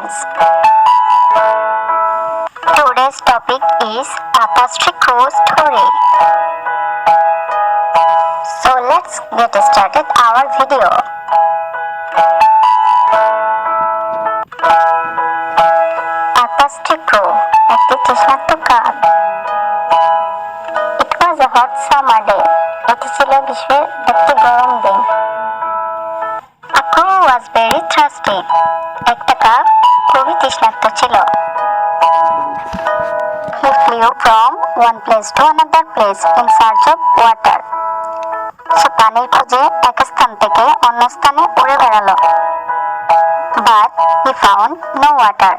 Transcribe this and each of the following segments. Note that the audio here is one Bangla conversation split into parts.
friends. Today's topic is Tapestry Crow story. So let's get started our video. Tapestry Crow, একটি তৃষ্ণার্ত কাক। It was a hot summer day. এটি ছিল গ্রীষ্মের একটি গরম দিন। A crow was very thirsty. একটা কাক খুবই তৃষ্ণার্ত ছিল। He flew from one place to another place in search of water. সে পানির খোঁজে এক স্থান থেকে অন্য স্থানে উড়ে বেড়ালো। But he found no water.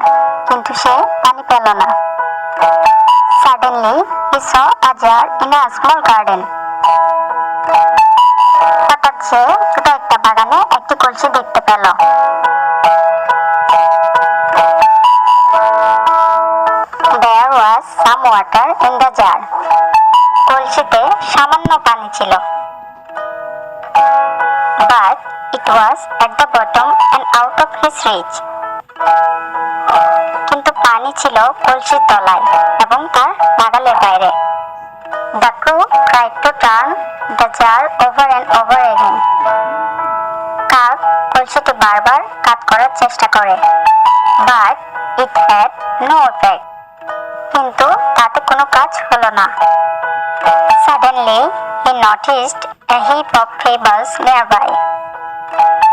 কিন্তু সে পানি পেল না। Suddenly he saw a jar in a small garden. হঠাৎ সে ছোট একটা বাগানে একটি কলসি দেখতে পেল। There was some water in the jar. কলসিতে সামান্য পানি ছিল। But it was at the bottom and out of his reach. কিন্তু পানি ছিল কলসির তলায় এবং তার নাগালের বাইরে। The crow tried to turn the jar over and over again. কাক কলসিটি বারবার কাত করার চেষ্টা করে। But it had no effect. কিন্তু তাতে কোনো কাজ হলো না। Suddenly he noticed a heap of pebbles nearby.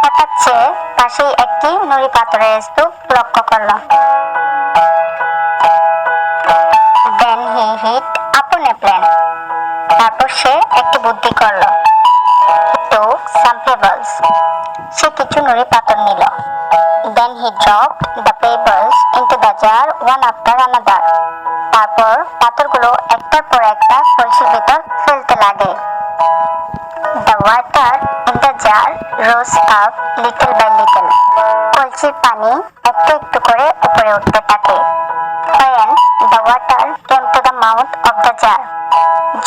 হঠাৎ সে পাশেই একটি নুড়ি পাথরের স্তূপ লক্ষ্য করল। Then he hit upon a plan. তারপর সে একটি বুদ্ধি করল। He took some pebbles. সে কিছু নুড়ি পাথর নিল। Then he dropped the pebbles into the jar one after another. তারপর পাথরগুলো একটার পর একটা কলসির ভিতর ফেলতে লাগে। The water in the jar rose up little by little. কলসির পানি একটু একটু করে উপরে উঠতে থাকে। When the water came to the mouth of the jar.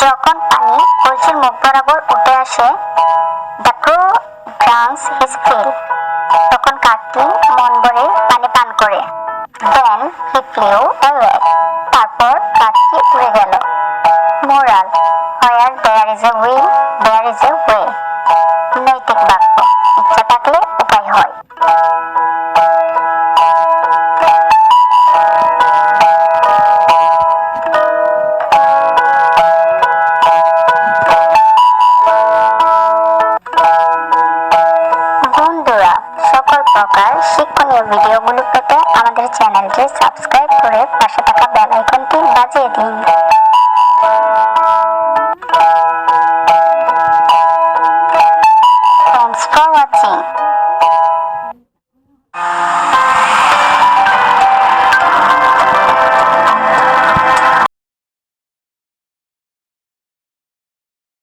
যখন পানি কলসির মুখ বরাবর উঠে আসে, the crow drank his fill. তখন কাকটি মন ভরে পানি পান করে। Then he flew away. তারপর কাকটি উড়ে গেল। Moral: Where there is a will, there is a way. নৈতিক বাক্য: ইচ্ছা থাকলে উপায় হয়। বন্ধুরা, সকল প্রকার শিক্ষণীয় ভিডিওগুলো পেতে আমাদের চ্যানেলটি সাবস্ক্রাইব করে পাশে থাকা বেল